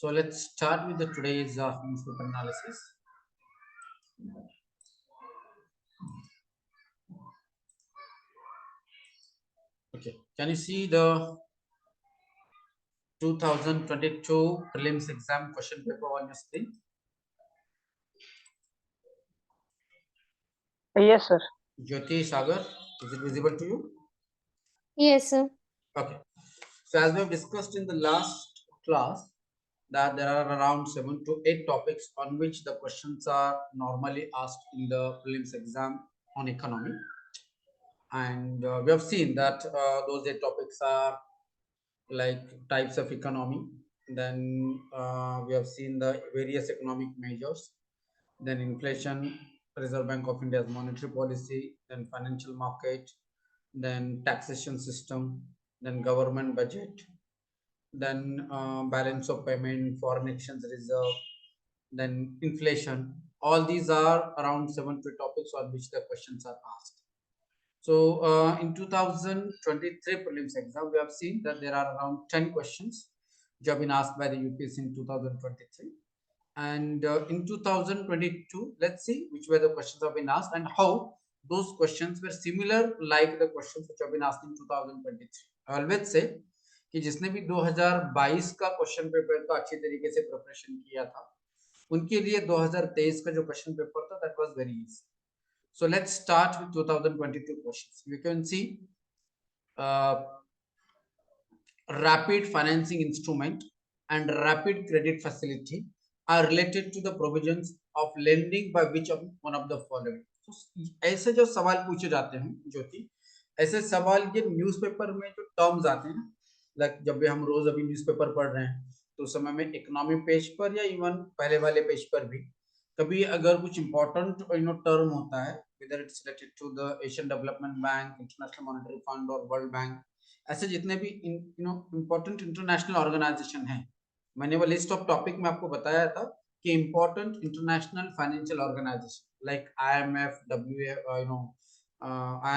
So let's start with the today's newspaper analysis. Okay, can you see the 2022 prelims exam question paper on your screen? Yes, sir. Jyoti, Sagar, is it visible to you? Yes, sir. Okay. So as we have discussed in the last class, that there are around 7 to 8 topics on which the questions are normally asked in the prelims exam on economy. And we have seen that those 8 topics are like types of economy. Then we have seen the various economic measures. Then inflation, Reserve Bank of India's monetary policy, then financial market, then taxation system, then government budget, then balance of payment, foreign exchange reserve, then inflation. All these are around 7 to topics on which the questions are asked. So in 2023 prelims exam, we have seen that there are around 10 questions which have been asked by the UPSC in 2023. And in 2022, let's see which were the questions have been asked and how those questions were similar like the questions which have been asked in 2023. I always say कि जिसने भी 2022 का question paper का अच्छी तरीके से preparation किया था उनके लिए 2023 का जो क्वेश्चन पेपर था that was very easy. So let's start with 2022 questions. You can see rapid financing instrument and rapid credit facility are related to the provisions of lending by which of one of the following. So, ऐसे जो सवाल पूछे जाते हैं ज्योति, ऐसे सवाल ये newspaper में जो टर्म्स आते हैं, लाइक जब भी हम रोज अभी न्यूज़पेपर पढ़ रहे हैं तो उस समय में इकोनॉमी पेज पर या इवन पहले वाले पेज पर भी कभी अगर कुछ इंपॉर्टेंट टर्म होता है, whether it's related to the Asian Development Bank, International Monetary Fund और World Bank, ऐसे जितने भी इम्पोर्टेंट इंटरनेशनल ऑर्गेनाइजेशन हैं, मैंने वो लिस्ट ऑफ टॉपिक में आपको बताया था कि important international financial organisation like IMF,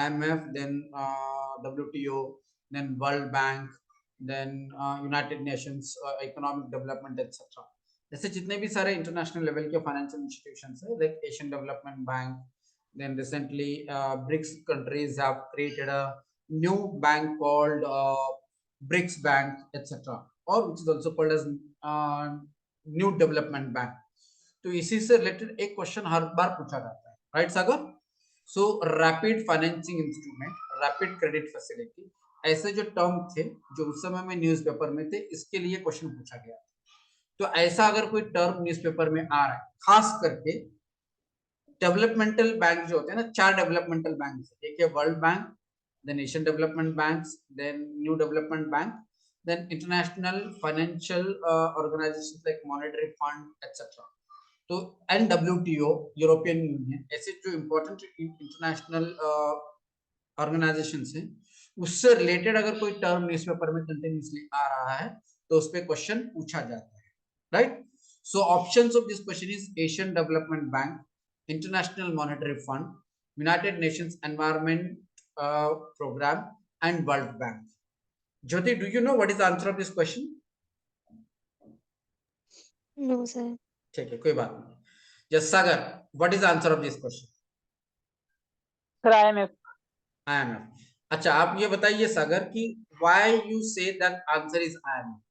IMF, then WTO, then World Bank, then United Nations Economic Development etc. ऐसे जितने भी सारे इंटरनेशनल लेवल के फाइनेंशियल इंस्टीट्यूशंस है like Asian development bank, then recently BRICS countries have created a new bank called BRICS Bank, etc., or which is also called as New Development Bank. तो इसी से related एक question हर बार पूछा जाता है, right Sagar? So rapid financing instrument, rapid credit facility, ऐसे जो term थे जो उस समय में न्यूज़पेपर में थे, इसके लिए क्वेश्चन पूछा गया. तो ऐसा अगर कोई टर्म न्यूज़पेपर में आ रहा है, खास करके डेवलपमेंटल बैंक जो होते हैं ना, 4 डेवलपमेंटल बैंक, एक है World Bank, then Asian Development Banks, then New Development Bank, then international financial organisation like monetary fund etcetera, तो NWTO, यूरोपियन यूनियन, ऐसे जो इंपॉर्टेंट इंटरनेशनल ऑर्गेनाइजेशंस हैं, उससे रिलेटेड अगर कोई टर्म न्यूज़पेपर में कंटिन्यूअसली आ रहा है तो उस पे क्वेश्चन पूछा जाता है, right? So options of this question is Asian development bank, International Monetary Fund, United Nations Environment Program, and World Bank. Jyoti, do you know what is the answer of this question? No, sir. ठीक है, कोई बात नहीं. Yes, Sagar, what is the answer of this question? Sir, IMF. IMF. अच्छा, आप ये बताइए सागर कि why you say that answer is IMF?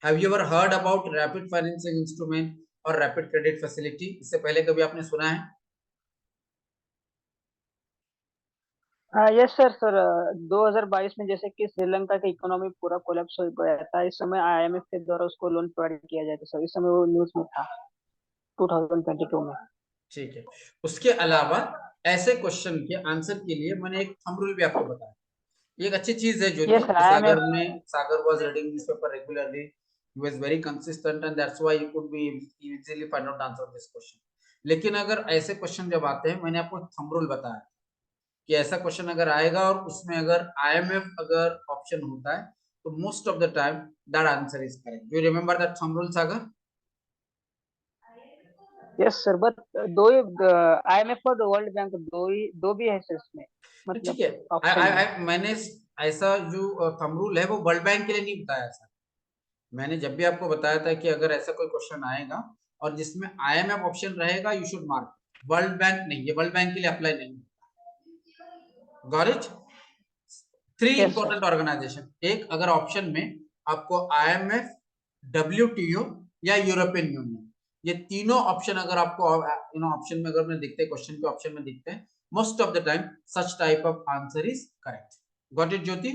Have you ever heard about rapid financing instrument और rapid credit facility? इससे पहले कभी आपने सुना है? Yes sir. 2022 में जैसे कि श्रीलंका की इकोनॉमी पूरा कोलैप्स हो गया था, इस समय IMF के द्वारा उसको लोन प्रोवाइड किया जाता है सर. इस समय वो न्यूज में था 2022 में. ठीक है. उसके अलावा ऐसे क्वेश्चन के आंसर के लिए मैंने एक थंब रूल भी आपको बताया. ये एक अच्छी चीज है जो Yes, sir, Sagar was reading newspaper regularly. He was very consistent and that's why you could be easily find out the answer of this question. लेकिन अगर ऐसे क्वेश्चन जब आते हैं, मैंने आपको थंब रूल बताया कि ऐसा क्वेश्चन अगर आएगा और उसमें अगर IMF अगर ऑप्शन होता है तो most of the time that answer is correct. Do you remember that thumb rule Sagar? Yes sir, but दो ही IMF और वर्ल्ड बैंक दो भी है सर इसमें, मतलब ठीक है. मैंने ऐसा जो थंब रूल है वो वर्ल्ड बैंक के लिए नहीं बताया सर. मैंने जब भी आपको बताया था कि अगर ऐसा कोई क्वेश्चन आएगा और जिसमें IMF ऑप्शन रहेगा, you should mark. World Bank नहीं, ये वर्ल्ड बैंक के लिए अप्लाई नहीं। Got it? 3 Yes, sir. Important organisation. एक, अगर ऑप्शन में आपको IMF, WTO या यूरोपियन यूनियन, ये तीनों ऑप्शन अगर आपको ऑप्शन में अगर दिखते हैं, क्वेश्चन के ऑप्शन में दिखते हैं, most of the time such type of answer is correct. Got it Jyoti?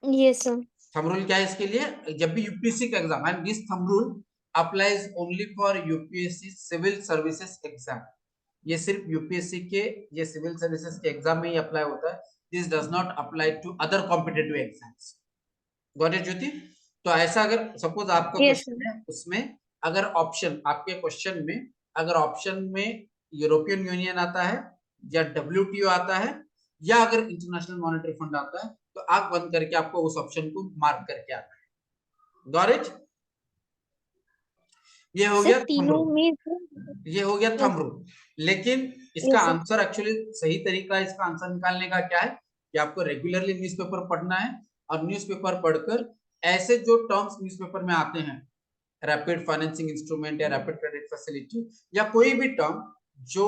Yes, sir. Thumb rule क्या है इसके लिए? जब भी यूपीएससी का exam, and this thumb rule applies only for UPSC civil services exam. ये सिर्फ यूपीएससी के, ये सिविल सर्विसेज के एग्जाम में ही अप्लाई होता है। This does not apply to other competitive exams. Got it Jyoti? तो ऐसा अगर सपोज आपका Yes, क्वेश्चन है, उसमें अगर ऑप्शन आपके क्वेश्चन में अगर ऑप्शन में यूरोपियन यूनियन आता है या WTO आता है या अगर इंटरनेशनल मॉनेटरी फंड आता है, तो आंख बंद करके आपको उस ऑप्शन को मार्क करके आना है। Got it? ये हो sir, गया थंब तीनों रूल, में ये हो गया yes, थंब रूल। लेकिन इसका yes, sir. आंसर एक्चुअली सही तरीका इसका आंसर निकालने का क्या है कि आपको रेगुलरली न्यूज़पेपर पढ़ना है और न्यूज़पेपर पढ़कर ऐसे जो टर्म्स न्यूज़पेपर में आते हैं, रैपिड फाइनेंसिंग इंस्ट्रूमेंट या रैपिड क्रेडिट फैसिलिटी या कोई भी टर्म जो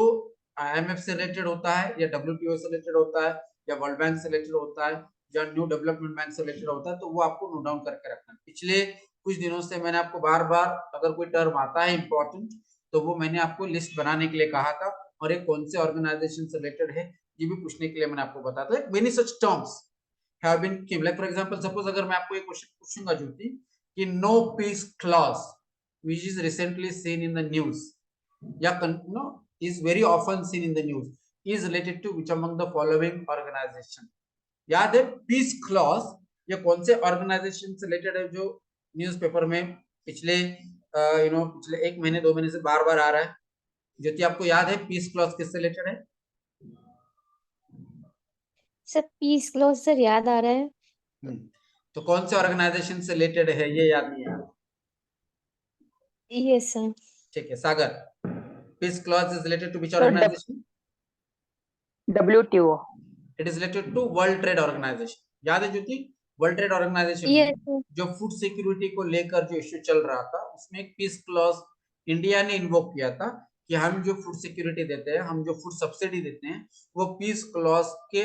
IMF से रिलेटेड होता है या WTO से रिलेटेड होता है या वर्ल्ड बैंक से रिलेटेड होता है या न्यू डेवलपमेंट बैंक से रिलेटेड होता है, तो वो आपको नोट डाउन करके रखना है। पिछले कुछ दिनों से मैंने आपको बार बार अगर कोई टर्म आता है इंपॉर्टेंट, तो वो मैंने आपको लिस्ट बनाने के लिए कहा था, और ये कौन से ऑर्गेनाइजेशन से रिलेटेड है ये भी पूछने के लिए मैंने आपको बताया था। Many such terms have been given, like for example suppose अगर मैं आपको एक क्वेश्चन पूछूंगा ज्योति कि no peace clause which is recently seen in the news, yeah, is very often seen in the news, is related to which among the following organization? याद है piece clause ये कौन से ऑर्गेनाइजेशन से रिलेटेड है जो न्यूज़पेपर में पिछले पिछले 1 महीने 2 महीने से बार बार आ रहा है? ज्योति आपको याद है पीस क्लॉज किससे रिलेटेड है? सर पीस क्लॉज सर याद आ रहा है। तो कौन से ऑर्गेनाइजेशन से रिलेटेड है ये याद नहीं है? Yes, sir. ठीक है Sagar, peace clause is related to which Sir, organisation? WTO. It is related to world trade organisation. याद है Jyoti? World trade organisation Yes, में sir. जो फूड सिक्योरिटी को लेकर जो इश्यू चल रहा था, उसमें एक पीस क्लॉज इंडिया ने इन्वोक किया था कि हम जो फूड सिक्योरिटी देते हैं, हम जो फूड सब्सिडी देते हैं, वो पीस क्लॉज के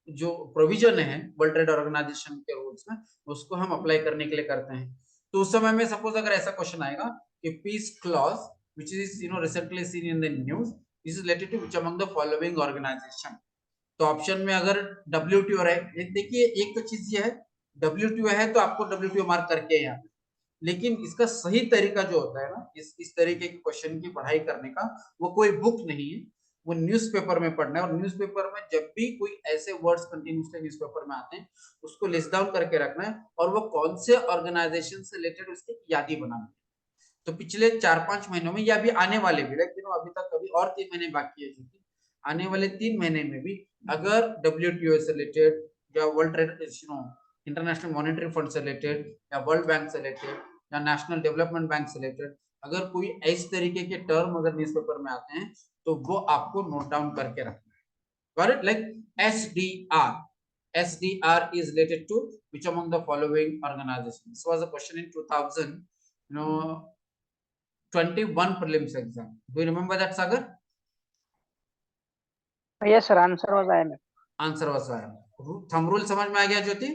जो प्रोविजन है वर्ल्ड ट्रेड ऑर्गेनाइजेशन के रूल्स में, उसको हम अप्लाई करने के लिए करते हैं। तो उस समय में सपोज अगर ऐसा क्वेश्चन आएगा कि peace clause which is recently seen in the news is related to which among the following organization? तो ऑप्शन में अगर WTO रहे, देखिए एक तो चीज ये है WTO है तो आपको WTO मार्क करके यहाँ, लेकिन इसका सही तरीका जो होता है ना इस तरीके के क्वेश्चन की पढ़ाई करने का, वो कोई बुक नहीं है, वो न्यूज़पेपर में पढ़ना है। और न्यूज़पेपर में जब भी कोई ऐसे वर्ड्स कंटिन्यूसली न्यूज़पेपर में आते हैं, उसको लिस्ट डाउन करके रखना है और वो कौन से ऑर्गेनाइजेशन से रिलेटेड उसकी यादी बनानी है। तो पिछले 4-5 महीनों में या अभी आने वाले भी, लेकिन अभी तक अभी और 3 महीने बाकी है, क्योंकि आने वाले 3 महीने में भी अगर WTO से रिलेटेड या world trade international monetary fund से रिलेटेड या वर्ल्ड बैंक से रिलेटेड या नेशनल डेवलपमेंट बैंक से रिलेटेड अगर कोई इस तरीके के टर्म अगर न्यूज़पेपर में आते हैं, तो वो आपको नोट डाउन करके रखना है। Got it? Like SDR is related to which among the following organizations? This was a question in 2000 21 prelims exam. Do you remember that, Sagar? Yes, sir. Answer was IMF. Answer was IMF. Thumb rule समझ में आ गया Jyoti?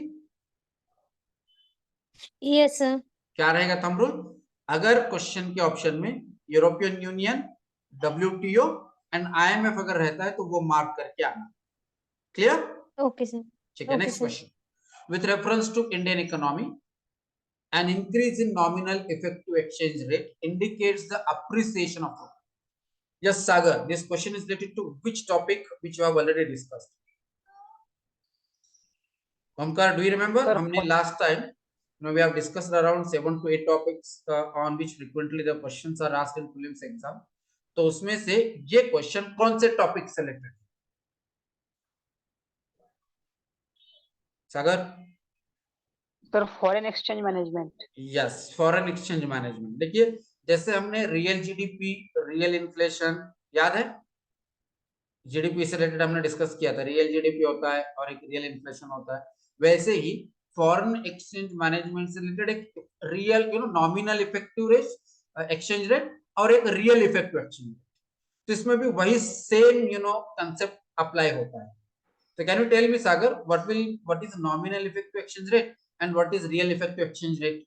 Yes, sir. क्या रहेगा thumb rule? अगर question के option में European Union, WTO and IMF अगर रहता है तो वो मार्क करके आना। क्लियर? Okay, sir. ठीक है, Okay, next sir. Question. With reference to Indian economy, an increase in nominal effective exchange rate indicates the appreciation of rupee. Yes, Sagar, this question is related to which topic which you have already discussed? Omkar, do you remember? Sir, हमने last time we have discussed around 7 to 8 topics on which frequently the questions are asked in prelims exam. तो उसमें से ये question कौन से topic selected है? Sagar? Sir foreign exchange management. Yes, foreign exchange management. देखिए जैसे हमने रियल जीडीपी, रियल इन्फ्लेशन, याद है? जीडीपी से रिलेटेड हमने डिस्कस किया था, रियल जीडीपी होता है और एक रियल इन्फ्लेशन होता है। वैसे ही फॉरेन एक्सचेंज मैनेजमेंट से रिलेटेड एक real nominal effective rate exchange rate और एक रियल इफेक्टिव एक्सचेंज रेट, तो इसमें भी वही सेम कंसेप्ट अप्लाई होता है. So can you tell me, Sagar, what is nominal effective exchange rate and what is real effective exchange rate?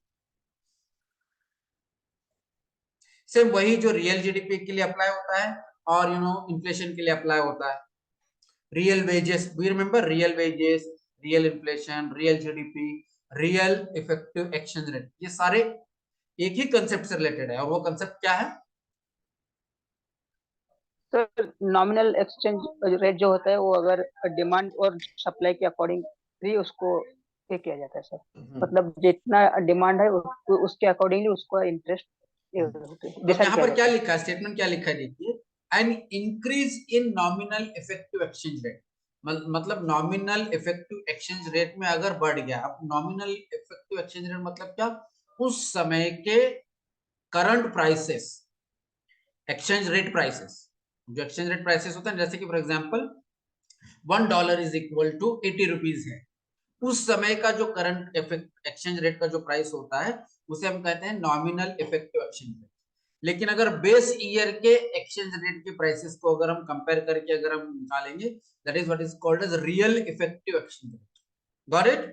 Same वही जो रियल जीडीपी के लिए अप्लाई होता है और इन्फ्लेशन के लिए अप्लाई होता है. Real wages, we remember real wages, real inflation, real GDP, real effective exchange rate, ये सारे एक ही कंसेप्ट से रिलेटेड है. और वो कंसेप्ट क्या है? सर नॉमिनल एक्सचेंज रेट जो होता है वो अगर डिमांड और सप्लाई के अकॉर्डिंग ही उसको पे किया जाता है सर. मतलब जितना डिमांड है उसके अकॉर्डिंगली उसको इंटरेस्ट अब डिसाइड यहाँ किया पर क्या जाता है. लिखा है, स्टेटमेंट क्या लिखा है, देखिए. An increase in nominal effective exchange rate, मतलब नॉमिनल इफेक्टिव एक्सचेंज रेट में अगर बढ़ गया. अब नॉमिनल इफेक्टिव एक्सचेंज रेट मतलब क्या? उस समय के current prices, exchange rate prices, जो एक्सचेंज रेट प्राइसेस होता है, जैसे कि for example $1 is equal to 80 rupees है. उस समय का जो करंट एक्सचेंज रेट का जो प्राइस होता है उसे हम कहते हैं नॉमिनल इफेक्टिव एक्सचेंज रेट. लेकिन अगर बेस ईयर के एक्सचेंज रेट के प्राइसेस को अगर हम कंपेयर करके अगर हम निकालेंगे, that is what is called as real effective exchange rate. Got it?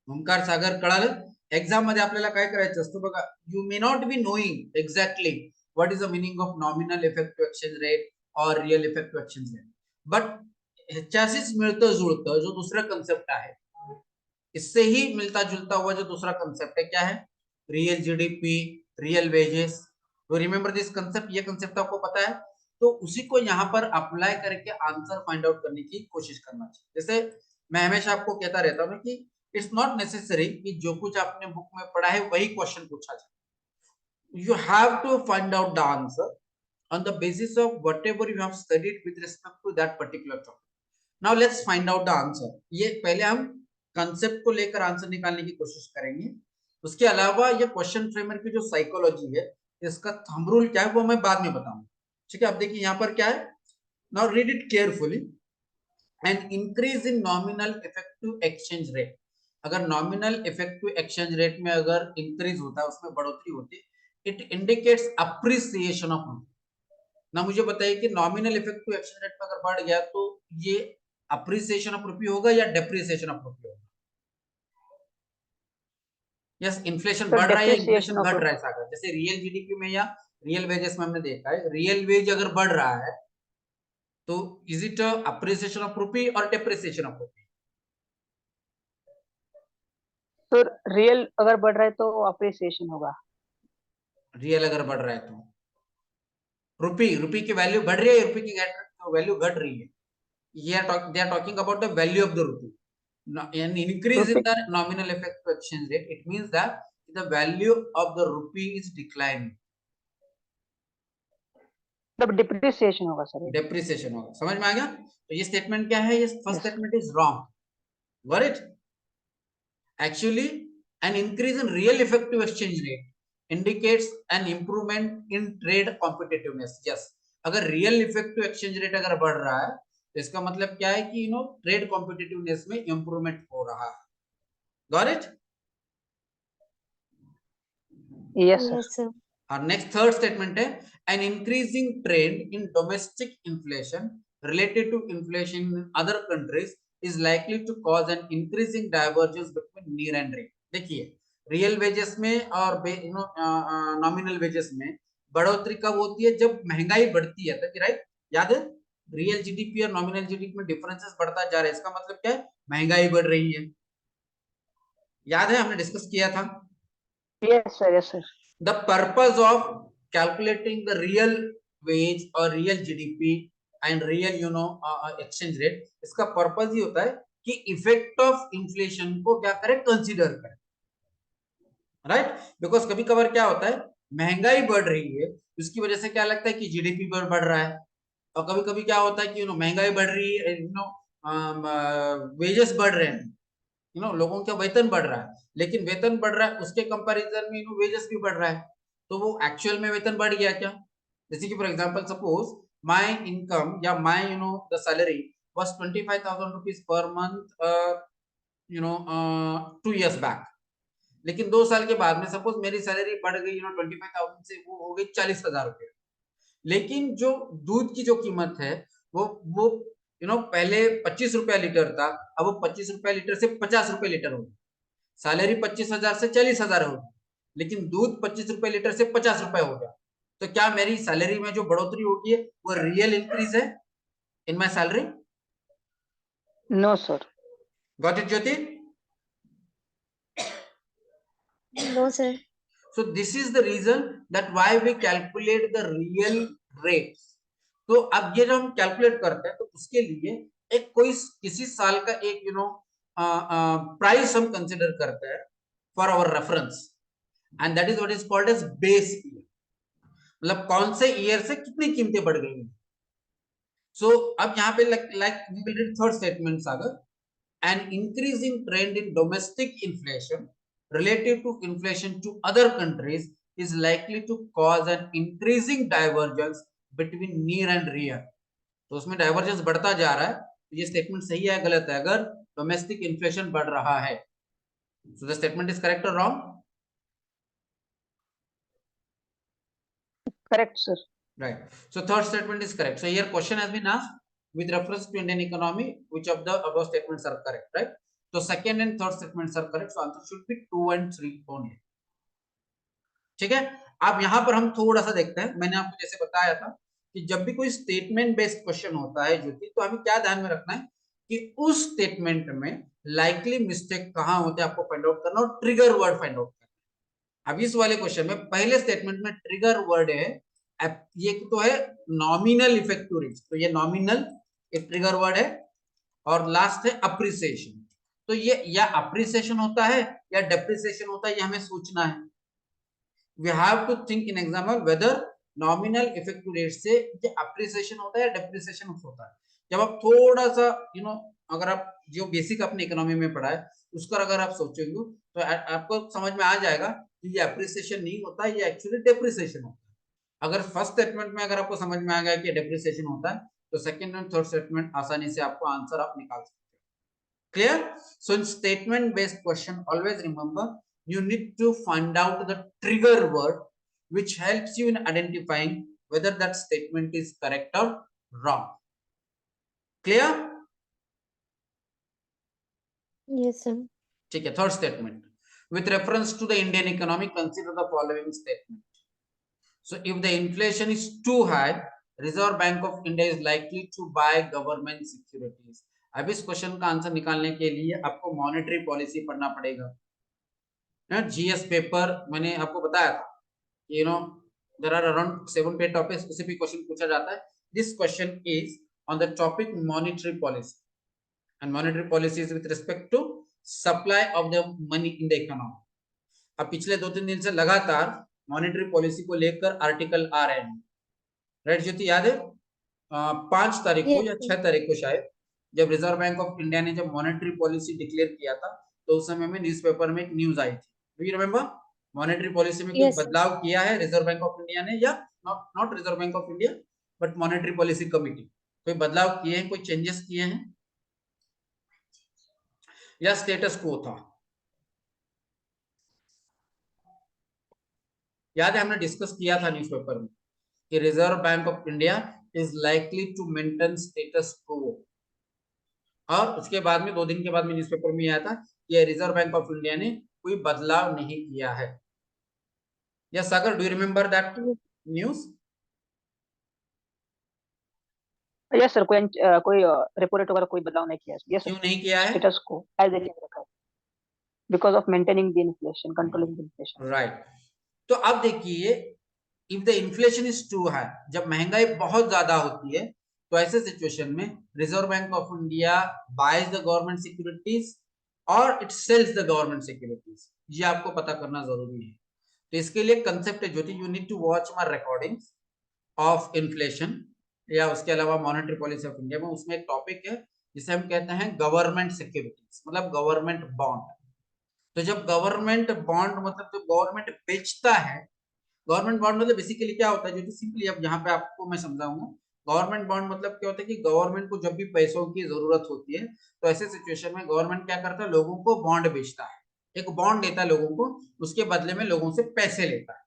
Omkar Sagar कळालं? एग्जाम मध्ये आपल्याला काय करायचं असतं बघा, you may not be knowing exactly what is the meaning of nominal effective exchange rate और real effective exchange rate, but ह्याच्याशीच मिळतं जुळतं जो दूसरा कंसेप्ट आहे, इससे ही मिलता जुलता हुआ जो दूसरा कंसेप्ट है, क्या है? Real GDP, real wages. तो रिमेंबर दिस कंसेप्ट, ये कंसेप्ट आपको पता है, तो उसी को यहाँ पर अप्लाई करके आंसर फाइंड आउट करने की कोशिश करना चाहिए. जैसे मैं हमेशा आपको कहता रहता हूँ कि इट्स नॉट नेसेसरी कि जो कुछ आपने बुक में पढ़ा है वही क्वेश्चन पूछा जाए. You have to find out the answer on the basis of whatever you have studied with respect to that particular topic. Now let's find out the answer. ये पहले हम कंसेप्ट को लेकर आंसर निकालने की कोशिश करेंगे. उसके अलावा ये क्वेश्चन फ्रेमर की जो साइकोलॉजी है, इसका थंब रूल क्या है वो मैं बाद में बताऊंगा. ठीक है, अब देखिए यहाँ पर क्या है. Now read it carefully. An increase in nominal effective exchange rate, अगर नॉमिनल इफेक्टिव एक्सचेंज रेट में अगर इंक्रीज होता है, उसमें बढ़ोतरी होती है, इट इंडिकेट्स अप्रिसिएशन ऑफ रूपी. ना मुझे बताइए कि नॉमिनल इफेक्टिव एक्सचेंज रेट में अगर बढ़ गया तो ये अप्रिसिएशन ऑफ रूपी होगा या डेप्रिसिएशन ऑफ रूपी होगा? यस, इन्फ्लेशन बढ़ रहा है या इन्फ्लेशन घट रहा है सागर? जैसे रियल जीडीपी में या रियल वेजेस में हमने देखा है, रियल वेज अगर बढ़ रहा है तो इज इट अप्रिसिएशन ऑफ रूपी और डेप्रिसिएशन ऑफ रूपी? तो रियल अगर बढ़ रहा है तो अप्रिसिएशन होगा. रियल अगर बढ़ रहा है तो रूपी की वैल्यू बढ़ रही है, रूपी की वैल्यू घट रही है. they are talking about the value of the rupee. An increase in the nominal effective exchange rate, it means that the value of the rupee is declining. तब डिप्रिसिएशन होगा सर. डेप्रिसिएशन होगा. समझ में आ गया? तो ये स्टेटमेंट क्या है? ये first statement is wrong. Got it? Actually an increase in real effective exchange rate indicates an improvement in trade competitiveness. yes, अगर रियल इफेक्टिव एक्सचेंज रेट अगर बढ़ रहा है तो इसका मतलब क्या है कि ट्रेड कॉम्पिटिटिवनेस में इंप्रूवमेंट हो रहा है. Got it? Yes Yes, sir. Our next third statement है an increasing trend in domestic inflation related to inflation in other countries is likely to cause an increasing divergence between near and real. देखिए, real wages में और nominal wages में बढ़ोतरी कब होती है? जब महंगाई बढ़ती है तभी, राइट? याद है, रियल जीडीपी और नॉमिनल जीडीपी में डिफरेंसेस बढ़ता जा रहा है, इसका मतलब क्या है? महंगाई बढ़ रही है. याद है, हमने डिस्कस किया था. Yes sir. Yes sir. The purpose of calculating the real wage or real GDP and real exchange rate, इसका पर्पस ही होता है कि इफेक्ट ऑफ इन्फ्लेशन को क्या करें? कंसीडर करें, राइट? बिकॉज कभी कभार क्या होता है, महंगाई बढ़ रही है, उसकी वजह से क्या लगता है कि जीडीपी बढ़ रहा है. और कभी कभी क्या होता है कि महंगाई बढ़ रही है, वेजेस बढ़ रहे हैं, लोगों का वेतन बढ़ रहा है, लेकिन वेतन बढ़ रहा है उसके कंपैरिजन में वेजेस भी बढ़ रहा है, तो वो एक्चुअल में वेतन बढ़ गया क्या? जैसे कि for example suppose my income या my the salary was 25,000 rupees per month 2 years back, लेकिन 2 साल के बाद में सपोज मेरी सैलरी बढ़ गई 25,000 से वो हो गई 40,000 रुपये, लेकिन जो दूध की जो कीमत है वो पहले 25 रुपया लीटर था, अब वो 25 रुपया लीटर से 50 रुपये लीटर हो गया। सैलरी 25,000 से 40,000 हो गई, लेकिन दूध 25 रुपये लीटर से 50 रुपये हो गया। तो क्या मेरी सैलरी में जो बढ़ोतरी होगी है वो रियल इंक्रीज है in my salary? No sir. Got it Jyoti? No, sir. So this is the reason that why we calculate the real rates. तो अब ये जब हम कैलकुलेट करते हैं तो उसके लिए एक कोई किसी साल का एक प्राइस हम कंसिडर करते हैं for our reference, and that is what is called as base year, मतलब कौन से ईयर से कितनी कीमतें बढ़ गई हैं। सो अब यहाँ पे like we will read third statement Sagar, an increasing trend in domestic inflation relative to inflation to other countries is likely to cause an increasing divergence between near and rear. तो उसमें डाइवर्जेंस बढ़ता जा रहा है, तो ये स्टेटमेंट सही है गलत है अगर डोमेस्टिक इन्फ्लेशन बढ़ रहा है? So the statement is correct और wrong? Correct sir. Right. So third statement is correct. So here question has been asked with reference to Indian economy, which of the above statements are correct, right? So second and third statements are correct. So answer should be 2 and 3 only. ठीक है, अब यहां पर हम थोड़ा सा देखते हैं। मैंने आपको जैसे बताया था कि जब भी कोई स्टेटमेंट बेस्ड क्वेश्चन होता है ज्योति, तो हमें क्या ध्यान में रखना है कि उस स्टेटमेंट में लाइकली मिस्टेक कहां होते हैं आपको फाइंड आउट करना और ट्रिगर वर्ड फाइंड आउट करना। अब इस वाले क्वेश्चन में पहले स्टेटमेंट में ट्रिगर वर्ड है, ये तो है नॉमिनल इफेक्टिव रेट, तो ये नॉमिनल एक ट्रिगर वर्ड है, और लास्ट है अप्रिसिएशन। तो ये या अप्रिसिएशन होता है या डेप्रिसिएशन होता है, ये हमें सोचना है। We have to think in example whether nominal effective rate से ये अप्रिसिएशन होता है या डेप्रिसिएशन होता है। जब आप थोड़ा सा अगर आप जो बेसिक अपने इकोनॉमी में पढ़ा है उसका अगर आप सोचेंगे तो आपको समझ में आ जाएगा कि ये अप्रिसिएशन नहीं होता है, ये एक्चुअली डेप्रिसिएशन होता है। अगर फर्स्ट स्टेटमेंट में अगर आपको समझ में आ गया कि डेप्रिसिएशन होता है, तो सेकंड एंड थर्ड स्टेटमेंट आसानी से आपको आंसर आप निकाल सकते हैं। Clear? So in statement based question always remember you need to find out the trigger word which helps you in identifying whether that statement is correct or wrong. Clear? Yes, sir. ठीक है, third statement, with reference to the Indian economy consider the following statement. So if the inflation is too high, Reserve Bank of India is likely to buy government securities. अब इस question का answer निकालने के लिए आपको monetary policy पढ़ना पड़ेगा। GS paper मैंने आपको बताया था, देयर आर अराउंड 7 टॉपिक्स, उसे भी क्वेश्चन पूछा जाता है। This question is on the topic monetary policy, and monetary policy is with respect to supply of the money in the economy. अब पिछले 2-3 दिन से लगातार मॉनेटरी पॉलिसी को लेकर आर्टिकल आ रहे हैं, राइट ज्योति? याद है 5 तारीख को या 6 तारीख को शायद, जब रिजर्व बैंक ऑफ इंडिया ने जब मॉनेटरी पॉलिसी डिक्लेयर किया था, तो उस समय में न्यूज़पेपर में एक न्यूज आई थी। Do you remember? Monetary policy में कोई बदलाव किया है रिजर्व बैंक ऑफ इंडिया ने, या not reserve bank of India but monetary policy committee, कोई बदलाव किए हैं, कोई चेंजेस किए हैं, या स्टेटस को था? याद है हमने डिस्कस किया था न्यूज़पेपर में कि Reserve bank of India is likely to maintain status quo, और उसके बाद में 2 दिन के बाद में न्यूज़पेपर में आया था कि रिजर्व बैंक ऑफ इंडिया ने कोई बदलाव नहीं किया है। Yes Sagar, do you remember that news? Yes sir, कोई रेपो रेट वगैरह कोई बदलाव नहीं किया है। यस क्यों नहीं किया है? स्टेटस को एज इट इज रखा है, because of maintaining the inflation, controlling the inflation. Right. तो अब देखिए, if the inflation is too high, जब महंगाई बहुत ज्यादा होती है, तो ऐसे सिचुएशन में reserve bank of India buys the government securities और it sells the government securities. ये आपको पता करना जरूरी है। तो इसके लिए कंसेप्ट है Jyoti, you need to watch my recordings of inflation, या उसके अलावा मॉनेटरी पॉलिसी ऑफ इंडिया में उसमें एक टॉपिक है जिसे हम कहते हैं गवर्नमेंट सिक्योरिटीज, मतलब गवर्नमेंट बॉन्ड। तो जब गवर्नमेंट बॉन्ड मतलब जब गवर्नमेंट बेचता है, गवर्नमेंट बॉन्ड मतलब बेसिकली क्या होता है जो सिंपली अब यहाँ पे आपको मैं समझाऊंगा, गवर्नमेंट बॉन्ड मतलब क्या होता है कि गवर्नमेंट को जब भी पैसों की जरूरत होती है तो ऐसे सिचुएशन में गवर्नमेंट क्या करता है, लोगों को बॉन्ड बेचता है, एक बॉन्ड देता है लोगों को, उसके बदले में लोगों से पैसे लेता है।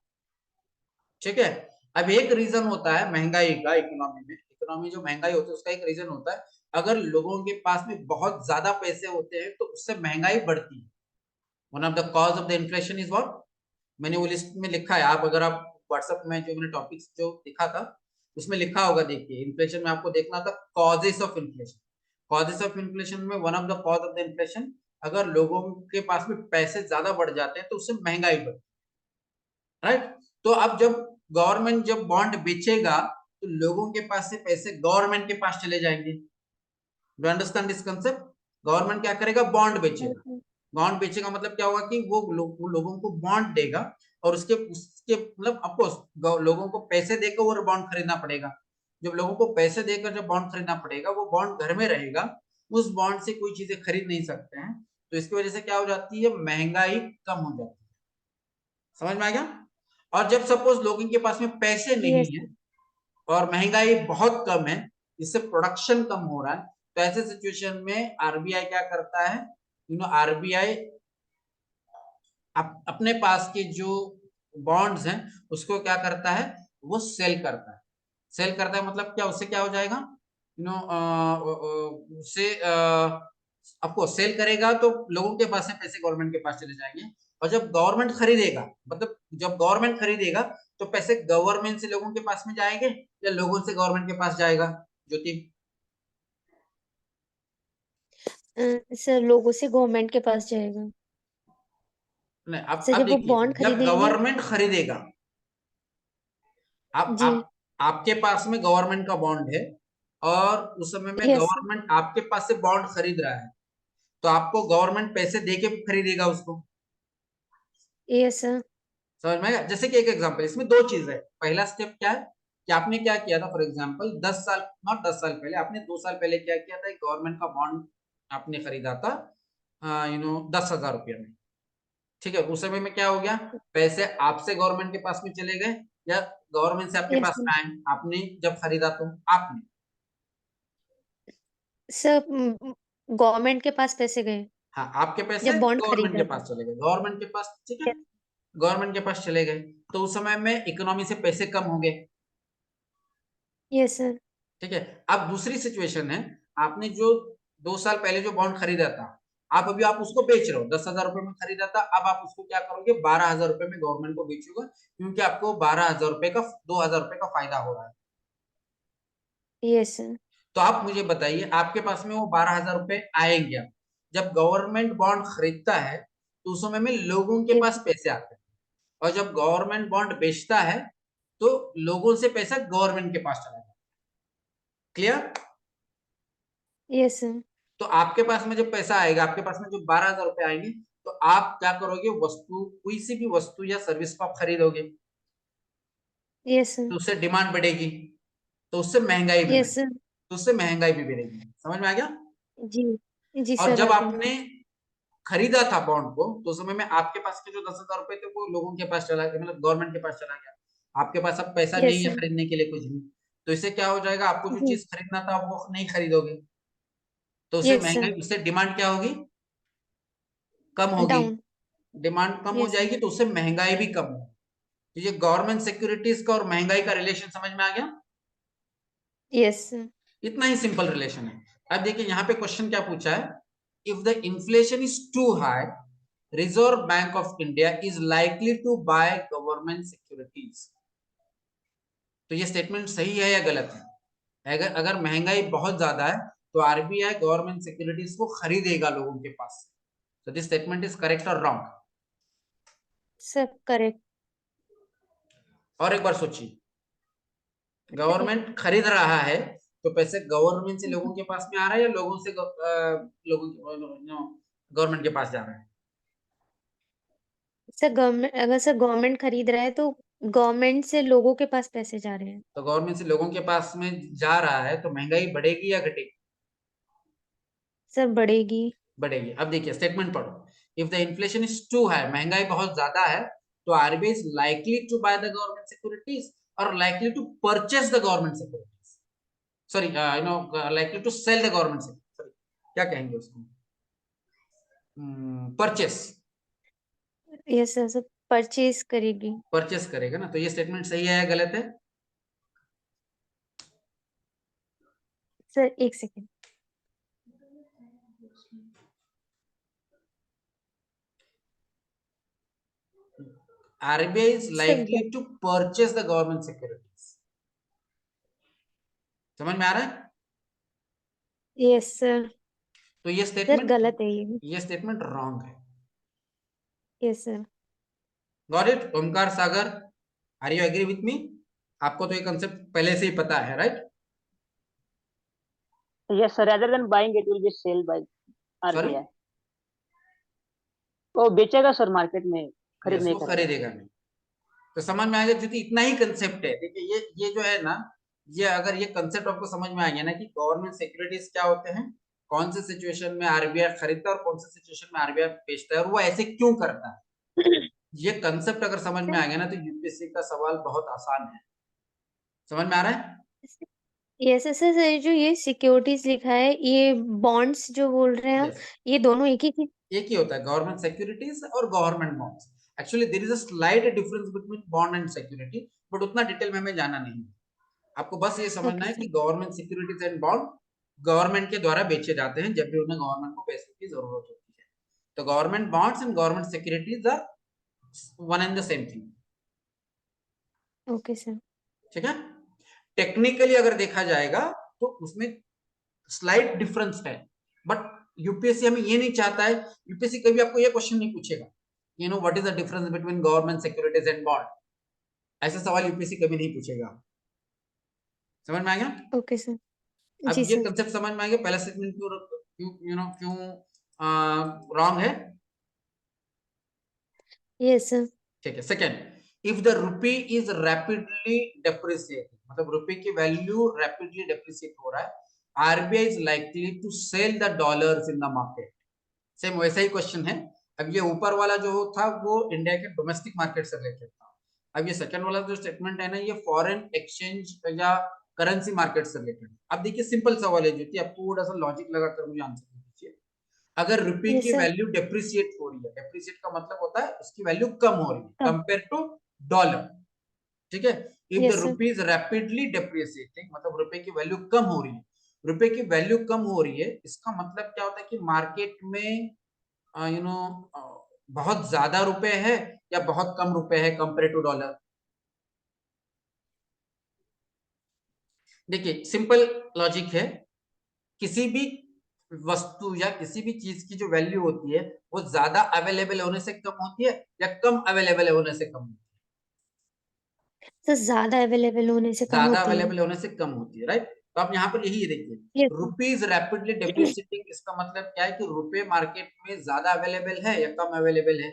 ठीक है। अब एक रीजन होता है महंगाई का, इकोनॉमी में, इकोनॉमी जो महंगाई होती है उसका एक रीजन होता है, अगर लोगों के पास में बहुत ज्यादा पैसे होते हैं तो उससे महंगाई बढ़ती है। One of the cause of the inflation is what, मैंने वो लिस्ट में लिखा है, आप अगर आप व्हाट्सएप में जो मैंने टॉपिक्स जो लिखा था उसमें लिखा होगा, देखिए इन्फ्लेशन में आपको देखना था causes of inflation. Causes of inflation में one of the cause of the inflation, अगर लोगों के पास में पैसे ज्यादा बढ़ जाते हैं तो उससे महंगाई बढ़ती है, राइट। तो अब जब गवर्नमेंट जब बॉन्ड बेचेगा तो लोगों के पास से पैसे गवर्नमेंट के पास चले जाएंगे। Do understand this concept? Government क्या करेगा, बॉन्ड बेचेगा। बॉन्ड बेचेगा मतलब क्या होगा कि वो लोगों को बॉन्ड देगा और उसके उसके मतलब ऑफकोर्स लोगों को पैसे देकर वो बॉन्ड खरीदना पड़ेगा। जब लोगों को पैसे देकर जब बॉन्ड खरीदना पड़ेगा, वो बॉन्ड घर में रहेगा, उस बॉन्ड से कोई चीजें खरीद नहीं सकते हैं, तो इसकी वजह से क्या हो जाती है, महंगाई कम हो जाती है। समझ में आ गया? और जब सपोज लोगों के पास में पैसे नहीं यस है और महंगाई बहुत कम है, इससे प्रोडक्शन कम हो रहा है, तो ऐसे सिचुएशन में आरबीआई क्या करता है, आरबीआई अपने पास के जो बॉन्ड्स हैं उसको क्या करता है, वो सेल करता है। सेल करता है मतलब क्या, उससे क्या हो जाएगा, उससे आपको सेल करेगा तो लोगों के पास से पैसे गवर्नमेंट के पास चले जाएंगे, और जब गवर्नमेंट खरीदेगा, मतलब जब गवर्नमेंट खरीदेगा तो पैसे गवर्नमेंट से लोगों के पास में जाएंगे या लोगों से गवर्नमेंट के पास जाएगा, ज्योति? सर लोगों से गवर्नमेंट के पास जाएगा। नहीं, सर अब जब वो देखिए, बॉन्ड जब खरीदेंगे। गवर्नमेंट खरीदेगा, जी। आप आपके पास में गवर्नमेंट का बॉन्ड है और उस समय में यस सर। गवर्नमेंट आपके पास से बॉन्ड खरीद रहा है, तो आपको गवर्नमेंट पैसे दे के खरीदेगा उसको। Yes sir. समझ में आया? जैसे कि एक एग्जांपल, इसमें दो चीज है। पहला स्टेप क्या है कि आपने क्या किया था, फॉर एग्जांपल 10 साल, नॉट 10 साल पहले, आपने 2 साल पहले क्या किया था, एक गवर्नमेंट का बॉन्ड आपने खरीदा था 10,000 रुपये में। ठीक है, उस समय में क्या हो गया, पैसे आपसे गवर्नमेंट के पास में चले गए या गवर्नमेंट से आपके यस पास सर। में आए, आपने जब खरीदा तो आपने, सर गवर्नमेंट के पास पैसे गए हाँ आपके पैसे जब बॉन्ड गवर्नमेंट के खरीदा पास था। चले गए, गवर्नमेंट के पास, ठीक है, यस। गवर्नमेंट के पास चले गए, तो उस समय में इकोनॉमी से पैसे कम हो गए। Yes sir. ठीक है। अब दूसरी सिचुएशन है, आपने जो 2 साल पहले जो बॉन्ड खरीदा था, आप अभी आप उसको बेच रहे हो, 10,000 रुपए में खरीदा था, अब आप उसको क्या करोगे, 12,000 रुपए में गवर्नमेंट को बेचोगे, क्योंकि आपको 12,000 रुपए का 2,000 रुपए का फायदा हो रहा है। Yes sir. तो आप मुझे बताइए, आपके पास में वो 12,000 रुपए आएंगे अब? जब गवर्नमेंट बॉन्ड खरीदता है तो उस समय में लोगों के यस पास पैसे आते हैं, और जब गवर्नमेंट बॉन्ड बेचता है तो लोगों से पैसा गवर्नमेंट के पास चला जाता है। क्लियर? Yes sir. तो आपके पास में जब पैसा आएगा, आपके पास में जो 12,000 रुपए आएंगे, तो आप क्या करोगे, वस्तु, कोई सी भी वस्तु या सर्विस को आप खरीदोगे, यस सर। तो उससे डिमांड बढ़ेगी, तो उससे महंगाई भी यस बढ़ेगी, सर। तो उससे महंगाई भी बढ़ेगी। समझ में आ गया? जी। जी और सर जब आ गया। आपने खरीदा था बॉन्ड को, तो उस समय में आपके पास के जो 10,000 रुपए थे वो लोगों के पास चला गया, मतलब गवर्नमेंट के पास चला गया, आपके पास अब पैसा यस नहीं है सर। खरीदने के लिए कुछ भी, तो इससे क्या हो जाएगा, आपको जो जी। चीज खरीदना था वो नहीं खरीदोगे, तो उससे यस महंगाई, सर। उससे डिमांड क्या होगी, कम होगी। डाउन। डिमांड कम हो यस सर। जाएगी तो उससे महंगाई भी कम होगी। तो ये गवर्नमेंट सिक्योरिटीज का और महंगाई का रिलेशन समझ में आ गया? Yes sir. इतना ही सिंपल रिलेशन है। अब देखिए यहाँ पे क्वेश्चन क्या पूछा है, if the inflation is too high, reserve bank of India is likely to buy government securities. तो ये स्टेटमेंट सही है या गलत है? अगर महंगाई बहुत ज्यादा है तो आरबीआई गवर्नमेंट सिक्योरिटीज को खरीदेगा लोगों के पास। तो दिस स्टेटमेंट इज करेक्ट और रॉन्ग? सब करेक्ट। और एक बार सोचिए, गवर्नमेंट खरीद रहा है तो पैसे गवर्नमेंट से लोगों के पास में आ रहा है या लोगों से गवर्नमेंट के पास जा रहा है? सर गवर्नमेंट, अगर सर गवर्नमेंट खरीद रहा है तो गवर्नमेंट से लोगों के पास पैसे जा रहे हैं। तो गवर्नमेंट से लोगों के पास में जा रहा है तो महंगाई बढ़ेगी या घटेगी? सर बढ़ेगी। बढ़ेगी। अब देखिए स्टेटमेंट पढ़ो, if the inflation is too high, महंगाई बहुत ज्यादा है, तो RBI is likely to buy the government securities और likely to purchase the government securities. Sorry likely to sell the government security, sorry क्या कहेंगे उसको, purchase, yes sir, sir purchase करेगी। परचेस करेगा ना, तो ये स्टेटमेंट सही है या गलत है? सर एक second. RBI is sir likely to purchase the government securities. समझ में आ रहा है? Yes sir. तो ये सर स्टेटमेंट, गलत है ये। ये स्टेटमेंट रॉन्ग है। Yes sir. Got it? Omkar Sagar, are you agree with me? आपको तो ये कंसेप्ट पहले से ही पता है, right? Yes, sir. Rather than buying, it will be sold by sorry, RBI. वो बेचेगा सर मार्केट में, खरीद यस, नहीं वो करेगा। खरीदेगा नहीं। तो समझ में आ गया, क्योंकि इतना ही कंसेप्ट है। देखिए ये जो है ना, ये अगर ये कंसेप्ट आपको समझ में आ गया ना कि गवर्नमेंट सिक्योरिटीज क्या होते हैं, कौन से सिचुएशन में आरबीआई खरीदता है और कौन से सिचुएशन में आरबीआई बेचता है और वो ऐसे क्यों करता है, ये कंसेप्ट अगर समझ में आ गया ना तो यूपीएससी का सवाल बहुत आसान है। समझ में आ रहा है? यस सर, सर जो ये सिक्योरिटीज लिखा है, ये बॉन्ड्स जो बोल रहे हैं आप, यस, ये दोनों एक ही चीज? एक ही होता है, गवर्नमेंट सिक्योरिटीज और government bonds. Actually there is a slight difference between bond and security, but उतना डिटेल में हमें जाना नहीं है। आपको बस ये समझना ओके है सर। कि government securities and bond government के द्वारा बेचे जाते हैं जब भी उन्हें गवर्नमेंट को पैसे की जरूरत होती है। तो government bonds and government securities are one and the same thing. Okay sir. ठीक है? टेक्निकली अगर देखा जाएगा तो उसमें स्लाइट डिफरेंस है, बट यूपीएससी हमें ये नहीं चाहता है। यूपीएससी कभी आपको ये क्वेश्चन नहीं पूछेगा, you know what is the difference between government securities and bond, ऐसा सवाल यूपीएससी कभी नहीं पूछेगा। समझ में आ गया? Okay sir. अब जी ये सर। कंसेप्ट समझ में आ गया, पहला स्टेटमेंट क्यों क्यों रॉन्ग है? Yes sir. ठीक है। Second, if the rupee is rapidly depreciating, मतलब रुपए की वैल्यू रैपिडली डेप्रिसिएट हो रहा है, RBI is likely to sell the dollars in the market. Same वैसा ही क्वेश्चन है। अब ये ऊपर वाला जो था वो इंडिया के डोमेस्टिक मार्केट से रिलेटेड था। अब ये सेकंड वाला जो स्टेटमेंट है ना, ये फॉरेन एक्सचेंज या करेंसी मार्केट से रिलेटेड। अब देखिए सिंपल सवाल है ज्योति, आप थोड़ा सा लॉजिक लगाकर मुझे आंसर दीजिए। अगर रुपए यस की सर। वैल्यू डेप्रिसिएट हो रही है, डेप्रिसिएट का मतलब होता है उसकी वैल्यू कम हो रही है कम। कंपेयर टू डॉलर, ठीक है? If the yes sir. Rupees rapidly depreciating, मतलब रुपए की वैल्यू कम हो रही है। रुपए की वैल्यू कम हो रही है, इसका मतलब क्या होता है कि मार्केट में बहुत ज्यादा रुपए है या बहुत कम रुपए है कंपेयर टू डॉलर। देखिए सिंपल लॉजिक है, किसी भी वस्तु या किसी भी चीज की जो वैल्यू होती है वो ज्यादा अवेलेबल होने से कम होती है या कम अवेलेबल होने से कम होती सर ज्यादा अवेलेबल होने से है? कम ज्यादा होती है। अवेलेबल होने से कम होती है, राइट? तो आप यहाँ पर यही देखिए, yes sir. Rupees rapidly depreciating, इसका मतलब क्या है कि रुपए मार्केट में ज्यादा अवेलेबल है या कम अवेलेबल है?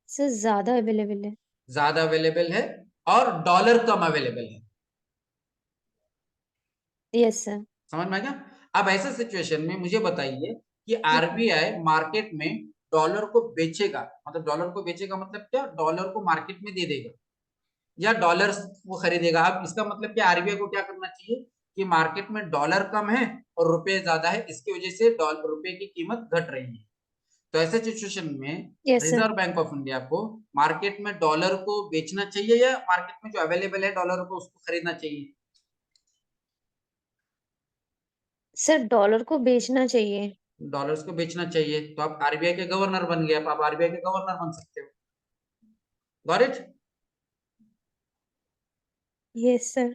सर ज्यादा अवेलेबल है। ज्यादा अवेलेबल है, और डॉलर कम अवेलेबल है। Yes sir. समझ में आ गया? अब ऐसे सिचुएशन में मुझे बताइए कि आरबीआई मार्केट में डॉलर को बेचेगा, मतलब डॉलर को बेचेगा मतलब क्या, डॉलर को मार्केट में दे देगा या डॉलर वो खरीदेगा। अब इसका मतलब क्या, आरबीआई को क्या करना चाहिए कि मार्केट में डॉलर कम है और रुपए ज्यादा है, इसकी वजह से डॉलर रुपए की कीमत घट रही है। तो ऐसे सिचुएशन में yes sir. Reserve bank of India को मार्केट में डॉलर को बेचना चाहिए या मार्केट में जो अवेलेबल है डॉलर को उसको खरीदना चाहिए? सर डॉलर को बेचना चाहिए। डॉलर्स को बेचना चाहिए। तो आप आरबीआई के गवर्नर बन गए, आप आरबीआई के गवर्नर बन सकते हो। Got it? Yes sir.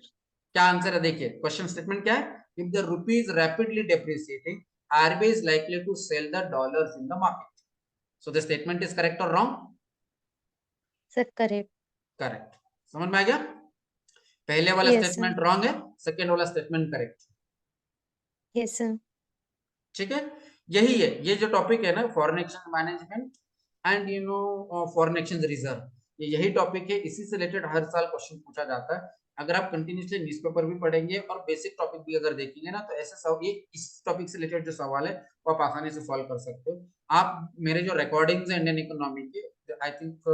क्या आंसर है? देखिए क्वेश्चन स्टेटमेंट क्या है, if the rupee is rapidly depreciating, RBI is likely to sell the dollars in the market. So the statement is correct और रॉन्ग? Sir correct. करेक्ट। समझ में आ गया? पहले वाला यस सर। स्टेटमेंट रॉन्ग है, सेकेंड वाला स्टेटमेंट करेक्ट। Yes sir. ठीक है? यही है, ये जो टॉपिक है ना, foreign exchange management and foreign exchange reserve, ये यही टॉपिक है। इसी से रिलेटेड हर साल क्वेश्चन पूछा जाता है। अगर आप कंटिन्यूसली न्यूज़पेपर भी पढ़ेंगे और बेसिक टॉपिक भी अगर देखेंगे ना, तो ऐसे सब ये इस टॉपिक से रिलेटेड जो सवाल है वो आप आसानी से सॉल्व कर सकते हो। आप मेरे जो रिकॉर्डिंग्स है इंडियन इकोनॉमी के, आई थिंक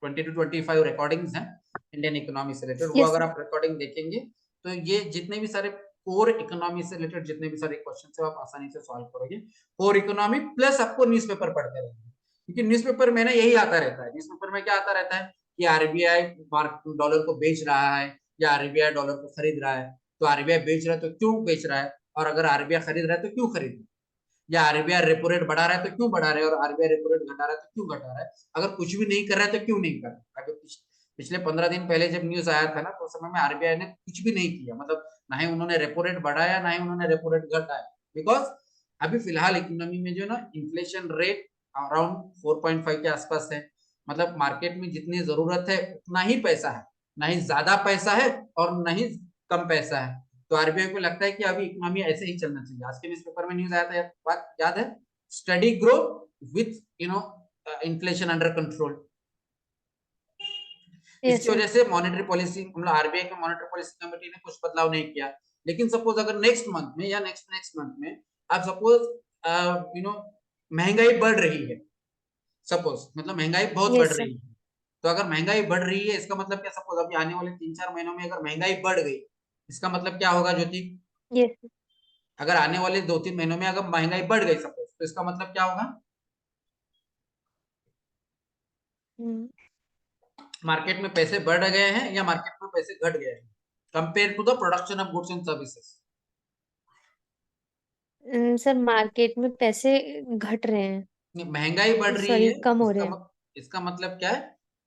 20 to 25 रिकॉर्डिंग्स हैं, इंडियन इकोनॉमी से रिलेटेड, वो Yes, अगर sir. आप रिकॉर्डिंग देखेंगे तो ये जितने भी सारे कोर इकोनॉमी से रिलेटेड जितने भी सारे क्वेश्चन है आप आसानी से सॉल्व करोगे। कोर इकोनॉमी प्लस आपको न्यूज़पेपर पढ़ते रहेंगे, क्योंकि न्यूज़पेपर में ना यही आता रहता है। न्यूज़पेपर में क्या आता रहता है कि आरबीआई डॉलर को बेच रहा है या आरबीआई डॉलर को खरीद रहा है, तो आरबीआई बेच रहा है तो क्यों बेच रहा है, और अगर आरबीआई खरीद रहा है तो क्यों खरीद रहा है, या आरबीआई रेपो रेट बढ़ा रहा है तो क्यों बढ़ा रहा है, और आरबीआई रेपो रेट घटा रहा है तो क्यों घटा रहा है, अगर कुछ भी नहीं कर रहा है तो क्यों नहीं कर रहा है। अगर पिछले 15 दिन पहले जब न्यूज आया था ना, तो उस समय में आरबीआई ने कुछ भी नहीं किया, मतलब ना ही उन्होंने रेपो रेट बढ़ाया ना ही उन्होंने रेपो रेट घटाया, बिकॉज अभी फिलहाल इकोनॉमी में जो ना इन्फ्लेशन रेट अराउंड 4.5 के आसपास है, मतलब मार्केट में जितनी जरूरत है उतना ही पैसा है, ना ही ज्यादा पैसा है और ना ही कम पैसा है। तो आरबीआई को लगता है कि अभी इकोनॉमी ऐसे ही चलना चाहिए। आज के न्यूज़पेपर में न्यूज आया था, बात याद है, study growth with inflation under control. Yes, इसकी sir. वजह से मॉनेटरी पॉलिसी, मतलब आरबीआई के मॉनेटरी पॉलिसी कमेटी ने कुछ बदलाव नहीं किया। लेकिन सपोज अगर नेक्स्ट मंथ में या नेक्स्ट मंथ में आप सपोज महंगाई बढ़ रही है, सपोज मतलब महंगाई बहुत बढ़ Yes, sir. रही है, तो अगर महंगाई बढ़ रही है इसका मतलब क्या, सपोज अभी आने वाले 3-4 महीनों में अगर महंगाई बढ़ गई, इसका मतलब क्या होगा ज्योति, Yes, sir. अगर आने वाले 2-3 महीनों में अगर महंगाई बढ़ गई सपोज, तो इसका मतलब क्या होगा, Hmm. मार्केट में पैसे बढ़ गए हैं या मार्केट में पैसे घट गए हैं compare to the production of goods and services. Sir market में पैसे घट रहे हैं, महंगाई बढ़ रही सॉरी है, कम हो रहे हैं। इसका मतलब क्या है,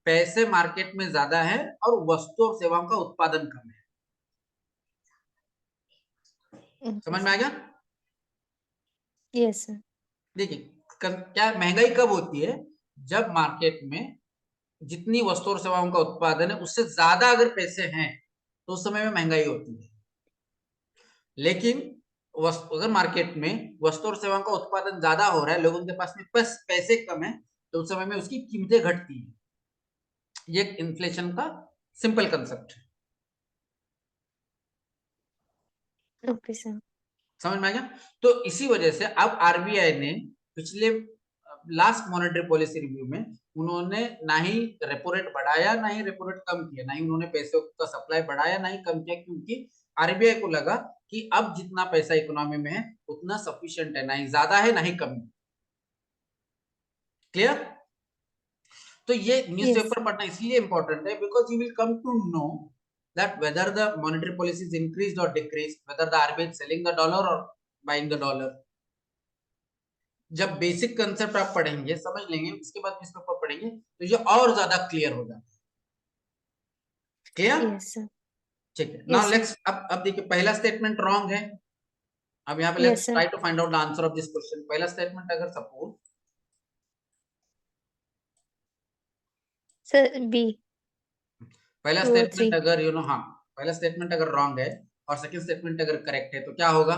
पैसे मार्केट में ज्यादा है और वस्तु और सेवाओं का उत्पादन कम है। Okay, समझ में sir. आ गया। Yes, sir. देखिए क्या महंगाई कब होती है, जब मार्केट में जितनी वस्तु और सेवाओं का उत्पादन है उससे ज्यादा अगर पैसे हैं तो उस समय में महंगाई होती है। लेकिन अगर मार्केट में वस्तु और सेवाओं का उत्पादन ज्यादा हो रहा है, लोगों के पास में पैसे कम है, तो उस समय में उसकी कीमतें घटती है। ये इन्फ्लेशन का सिंपल कंसेप्ट है। Okay, sir. समझ में आ गया। तो इसी वजह से अब आरबीआई ने पिछले लास्ट मॉनेटरी पॉलिसी रिव्यू में उन्होंने ना ही रेपो रेट बढ़ाया ना ही रेपो रेट कम किया, ना ही उन्होंने पैसों का सप्लाई बढ़ाया ना ही कम किया, क्योंकि आरबीआई को लगा कि अब जितना पैसा इकोनॉमी में है उतना सफिशिएंट है, ना ही ज्यादा है ना ही कम है। क्लियर। तो ये Yes. न्यूज़पेपर पढ़ना इसलिए इंपॉर्टेंट है because you will come to know that whether the monetary policy is increased or decreased, whether the RBI is selling the dollar or buying the dollar। जब बेसिक कंसेप्ट आप पढ़ेंगे समझ लेंगे, उसके बाद न्यूज़पेपर पढ़ेंगे तो ये और ज्यादा क्लियर हो जाता है। क्लियर। Yes, sir. ठीक है, नाउ Yes, sir. लेट्स अब देखिए पहला स्टेटमेंट रॉन्ग है। अब यहाँ पे Yes, let's sir. Try to find out the answer of this question. पहला स्टेटमेंट अगर सपोज Sir, B, पहला 2 or स्टेटमेंट 3. अगर हाँ पहला स्टेटमेंट अगर रॉन्ग है और सेकंड स्टेटमेंट अगर करेक्ट है तो क्या होगा।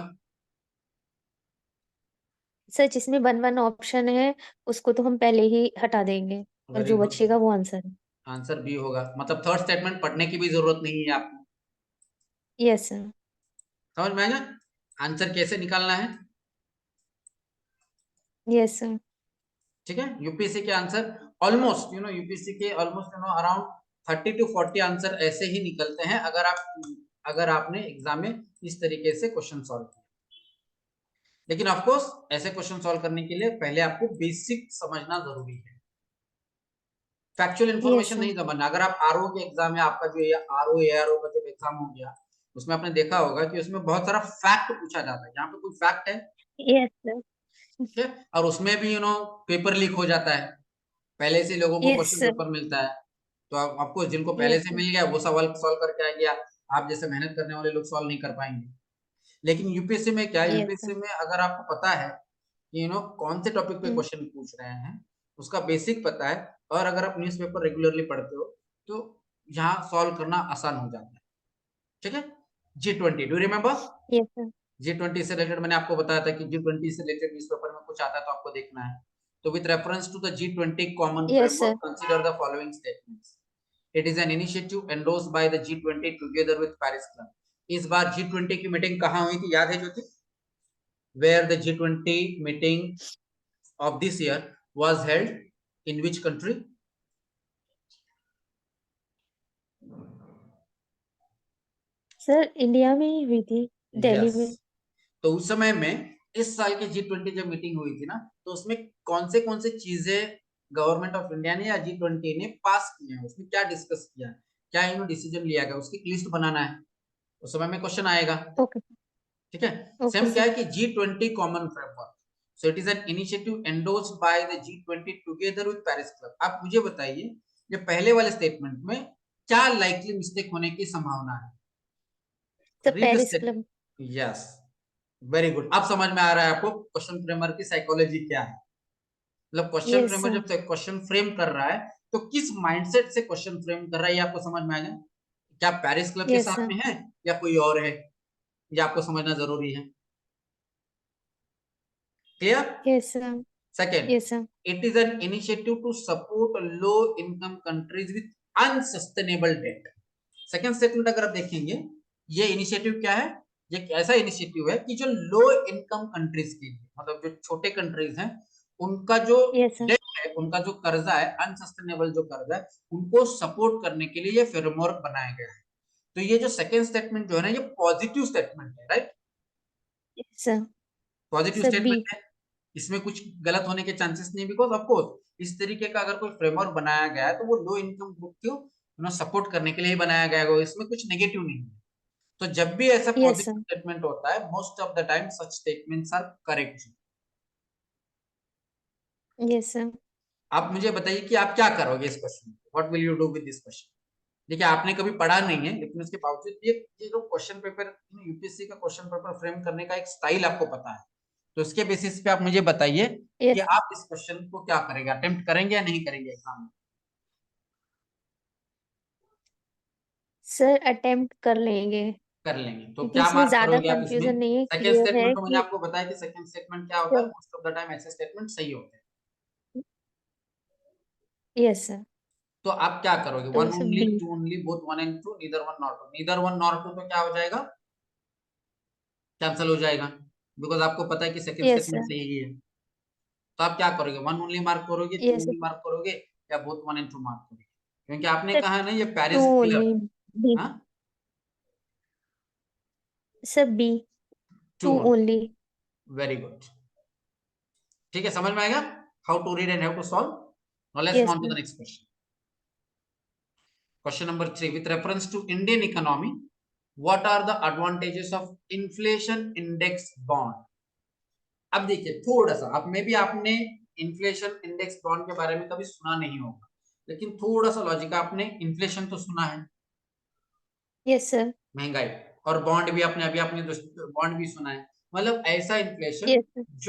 सर जिसमें 1 ऑप्शन है उसको तो हम पहले ही हटा देंगे और वेरी जो गुड, बचेगा वो आंसर है। आंसर बी होगा, मतलब थर्ड स्टेटमेंट पढ़ने की भी जरूरत नहीं है आपको। Yes sir. समझ में आएगा आंसर कैसे निकालना है। Yes sir. ठीक है, यूपीएससी के आंसर ऑलमोस्ट यूपीएससी के ऑलमोस्ट अराउंड 30 to 40 आंसर ऐसे ही निकलते हैं अगर आपने एग्जाम में इस तरीके से क्वेश्चन सॉल्व किया। लेकिन ऑफ कोर्स ऐसे क्वेश्चन सॉल्व करने के लिए पहले आपको बेसिक समझना जरूरी है, फैक्चुअल यस इन्फॉर्मेशन सर। नहीं समझना। अगर आप आरओ के एग्जाम में आपका जो आरओ एआरओ का जब एग्जाम हो गया उसमें आपने देखा होगा कि उसमें बहुत सारा फैक्ट पूछा जाता है, यहाँ पे कोई फैक्ट है, यस सर। ठीक है, और उसमें भी पेपर लीक हो जाता है, पहले से लोगों को यस क्वेश्चन सर। पेपर मिलता है, तो आपको जिनको पहले यस से सर। मिल गया वो सवाल सॉल्व करके आ गया, आप जैसे मेहनत करने वाले लोग सॉल्व नहीं कर पाएंगे। लेकिन यूपीएससी में क्या है, यस यूपीएससी सर। में अगर आपको पता है कि कौन से टॉपिक पे क्वेश्चन पूछ रहे हैं, उसका बेसिक पता है, और अगर आप न्यूज़पेपर रेगुलरली पढ़ते हो तो यहाँ सॉल्व करना आसान हो जाता है। ठीक है, G20 do remember, yes sir. G20 से रिलेटेड मैंने आपको बताया था कि G20 से रिलेटेड न्यूज़पेपर में कुछ आता है तो आपको देखना है। तो with reference to the G20 common yes framework sir. Consider the following statements. It is an initiative endorsed by the G20 together with Paris club. इस बार G20 की मीटिंग कहाँ हुई थी, याद है ज्योति? Where the G20 meeting of this year was held, in which country? Sir India में ही हुई थी, दिल्ली में। यस। तो उस समय में इस साल की G20 जब मीटिंग हुई थी ना, तो उसमें कौन से चीजें गवर्नमेंट ऑफ इंडिया ने या G20 ने पास किए हैं, उसमें क्या डिस्कस किया है, क्या इन्होंने डिसीजन लिया गया, उसकी लिस्ट बनाना है। उस समय में क्वेश्चन आएगा। ओके ठीक है। ओके सेम क्या सर। है कि G20 common framework, so it is an initiative endorsed by the G20 together with Paris club. आप मुझे बताइए, ये पहले वाले स्टेटमेंट में क्या लाइकली मिस्टेक होने की संभावना है? Sir read the Paris state. Club. Yes, very good. अब समझ में आ रहा है आपको क्वेश्चन फ्रेमर की साइकोलॉजी क्या है। मतलब क्वेश्चन यस फ्रेमर सर। जब क्वेश्चन फ्रेम कर रहा है, तो किस माइंडसेट से क्वेश्चन फ्रेम कर रहा है, ये आपको समझ में आएगा। क्या पेरिस क्लब के यस साथ सर। में है या कोई और है, ये आपको समझना जरूरी है। Clear? Yes sir. Second, yes sir. it is an initiative to support low income countries with unsustainable debt। Second statement अगर आप देखेंगे, ये इनिशिएटिव क्या है, ये एक ऐसा इनिशिएटिव है कि जो लो इनकम कंट्रीज के लिए, मतलब जो छोटे कंट्रीज हैं, उनका जो यस सर। डेट है, उनका जो कर्जा है, अनसस्टेनेबल जो कर्जा है, उनको सपोर्ट करने के लिए ये फ्रेमवर्क बनाया गया है। तो ये जो सेकेंड स्टेटमेंट जो है ना, ये पॉजिटिव स्टेटमेंट है, right? Yes sir. Positive sir B. Statement है, इसमें कुछ गलत होने के चांसेस नहीं, बिकॉज ऑफ कोर्स इस तरीके का अगर कोई फ्रेमवर्क बनाया गया है तो वो लो इनकम ग्रुप को सपोर्ट करने के लिए ही बनाया गया है, इसमें कुछ नेगेटिव नहीं है। तो जब भी ऐसा यस पॉजिटिव सर। स्टेटमेंट होता है, most of the time such statements are correct. Yes sir. आप मुझे बताइए कि आप क्या करोगे इस question, what will you do with this question. देखिए, आपने कभी पढ़ा नहीं है, लेकिन उसके बावजूद ये जो क्वेश्चन पेपर, यूपीएससी का क्वेश्चन पेपर फ्रेम करने का एक स्टाइल आपको पता है, तो उसके बेसिस पे आप मुझे बताइए कि यस आप इस क्वेश्चन को क्या करेंगे, अटेम्प्ट करेंगे या नहीं करेंगे एग्जाम में। सर अटेम्प्ट कर लेंगे, कर लेंगे, तो क्योंकि क्या इसमें मार्क ज्यादा करोगे आप इसमें? कंफ्यूजन नहीं है, सेकंड क्लियर है स्टेटमेंट तो मैंने कि आपको बताया कि सेकंड स्टेटमेंट क्या होता है, sir. Most of the time ऐसे स्टेटमेंट सही होते हैं। Yes sir. तो आप क्या करोगे? वन तो sir only, B. Two only, both one and two, neither one not two. Neither one not two तो क्या हो जाएगा? कैंसिल हो जाएगा, बिकॉज आपको पता है कि सेकंड यस स्टेटमेंट सर। सही ही है। तो आप क्या करोगे? वन ओनली मार्क करोगे, टू यस ओनली सर। मार्क करोगे, या बोथ वन एंड टू मार्क करोगे? क्योंकि आपने सर कहा ना ये two Paris club. Only. B. हाँ, sir B. Two two only. Only. Very good. ठीक है, समझ में आएगा how to read and how to solve. Now let's move yes on to sir. The next question. Question number 3, with reference to Indian economy, what are the advantages of inflation index bond? अब देखिए, थोड़ा सा आप में भी आपने inflation index bond के बारे में कभी सुना नहीं होगा, लेकिन थोड़ा सा लॉजिक, आपने इन्फ्लेशन तो सुना है, यस सर। महंगाई, और बॉन्ड भी आपने अभी आपने बॉन्ड भी सुना है, मतलब ऐसा इन्फ्लेशन यस सर। जो